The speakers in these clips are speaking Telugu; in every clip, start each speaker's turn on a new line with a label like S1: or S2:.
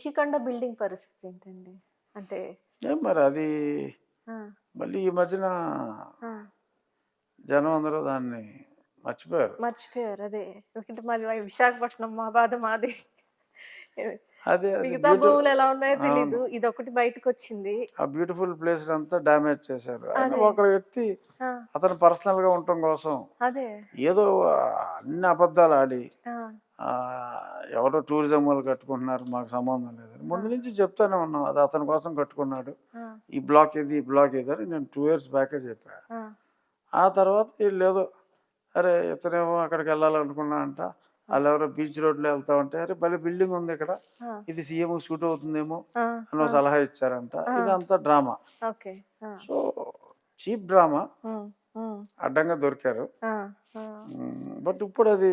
S1: రిషికొండ బిల్డింగ్ పరిస్థితి ఏంటండి? అంటే
S2: ఏం మరి అది
S1: ఆ!
S2: మళ్ళీ ఈ మధ్యన
S1: ఆ!
S2: జనం అందరూ దాన్ని మర్చిపోయారు.
S1: మర్చిపోయారు. అదే. ఎందుకంటే మాది విశాఖపట్నం మా బాధ మాది.
S2: అది
S1: మిగతా భూములు ఎలా ఉన్నాయో
S2: అవును.
S1: తెలీదు. ఇదొక్కటి బయటకొచ్చింది.
S2: ఆ బ్యూటిఫుల్ ప్లేస్‌నంతా డ్యామేజ్ చేశారు. ఆయన
S1: అదే.
S2: ఒక వ్యక్తి
S1: ఆ!
S2: అతను పర్సనల్‌గా ఉండటం కోసం
S1: అదే.
S2: ఏదో అన్ని అబద్ధాలాడి
S1: ఆ!
S2: ఎవరో టూరిజం వాళ్ళు కట్టుకుంటున్నారు మాకు సంబంధం లేదని.
S1: ఆ!
S2: ముందు నుంచి చెప్తానే ఉన్నాం. అది అతని కోసం కట్టుకున్నాడు.
S1: ఆ!
S2: ఈ బ్లాక్ ఇది, ఈ బ్లాక్ ఇది అని నేను 2 ఇయర్స్ బ్యాకే చెప్పా.
S1: ఆ!
S2: ఆ తర్వాత ఈళ్ళేదో అరే! ఇతనేమో అక్కడికెళ్ళాలనుకున్నాడంట.
S1: ఆ!
S2: ఆళ్ళెవరో బీచ్ రోడ్‌లో వెళ్తా ఉంటే, అరే! భలే బిల్డింగ్ ఉంది ఇక్కడ.
S1: ఆ!
S2: ఇది సీఎంకి సూట్ అవుతుందేమో
S1: ఆ!
S2: అని
S1: ఆ!
S2: ఒక సలహా ఇచ్చారంట.
S1: ఆ!
S2: ఇదంతా డ్రామా.
S1: ఓకే. ఆ!
S2: సో, చీప్ డ్రామా
S1: హ్మ్. హ్మ్.
S2: అడ్డంగా దొరికారు.
S1: ఆ! ఆ!
S2: బట్ ఇప్పుడది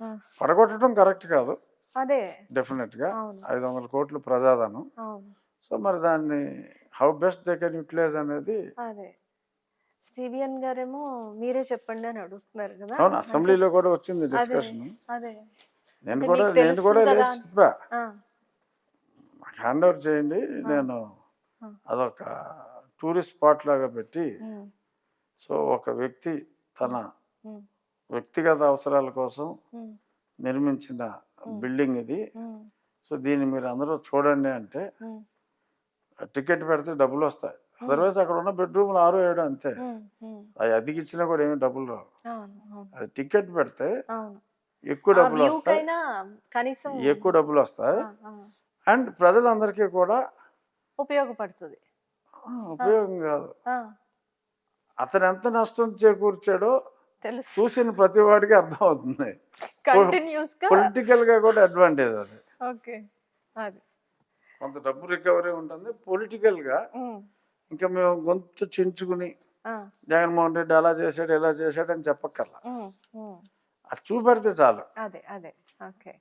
S1: ఆ!
S2: పడగొట్టడం కరెక్ట్ కాదు.
S1: అదే.
S2: డెఫినిట్‌గా.
S1: అవును.
S2: 500,00,00,000 ప్రజాధనం.
S1: అవును.
S2: సో, మరి దాన్ని how best they can utilise అనేది
S1: అదే. సిబిఎన్ గారేమో మీరే చెప్పండి అని అడుగుతున్నారు గదా!
S2: అవును.
S1: అంటే
S2: అసెంబ్లీలో కూడా వచ్చింది
S1: అదే.
S2: డిస్కషను.
S1: అదే.
S2: నేను
S1: అంటే
S2: కూడా
S1: మీకు
S2: నేను కూడా
S1: తెలుస్తుంది కదా!
S2: లేసి చెప్పా.
S1: ఆ!
S2: మాకు హ్యాండ్ ఓవర్ చేయండి.
S1: ఆ!
S2: నేను
S1: ఆ!
S2: అదొక టూరిస్ట్ స్పాట్ లాగా పెట్టి,
S1: హ్మ్.
S2: సో, ఒక వ్యక్తి తన
S1: హ్మ్. హ్మ్.
S2: వ్యక్తిగత అవసరాల కోసం
S1: హ్మ్.
S2: నిర్మించిన
S1: హ్మ్.
S2: బిల్డింగ్ ఇది.
S1: హ్మ్.
S2: సో, దీన్ని మీరందరూ చూడండి అంటే,
S1: హ్మ్.
S2: టికెట్ పెడితే డబ్బులొస్తాయి.
S1: హ్మ్.
S2: అదర్‌వైజ్ అక్కడ ఉన్న బెడ్‌రూమ్‌లు 6, 7 అంతే.
S1: హ్మ్. హ్మ్.
S2: అయి అద్దెకిచ్చినా కూడా ఏమి డబ్బులు రావు.
S1: అవును. అవును.
S2: అది టికెట్ పెడితే
S1: అవును.
S2: ఎక్కువ
S1: ఆ
S2: డబ్బులొస్తాయి.
S1: వ్యూకైనా కనీసం
S2: ఎక్కువ డబ్బులొస్తాయి.
S1: ఆ! ఆ!
S2: అండ్ ప్రజలందరికీ కూడా
S1: ఉపయోగపడుతది. ఆ!
S2: ఉపయోగం గాదు.
S1: ఆ!
S2: అతనెంత నష్టం చేకూర్చాడో
S1: తెలుసు.
S2: చూసిన ప్రతి వాడికి అర్థమవుతుంది. పొ
S1: కంటిన్యూయస్‌గా
S2: పొలిటికల్‌గా కూడా అడ్వాంటేజ్ అది.
S1: ఓకే. అది.
S2: కొంత డబ్బు రికవరీ ఉంటుంది. పొలిటికల్‌గా
S1: హ్మ్.
S2: ఇంకా మేము గొంతు చించుకుని
S1: ఆ!
S2: జగన్మోహన్ రెడ్డి అలా చేశాడు, ఇలా చేశాడు అని చెప్పక్కర్లా.
S1: హ్మ్. హ్మ్.
S2: అది చూపెడితే చాలు.
S1: అదే. అదే. ఓకే.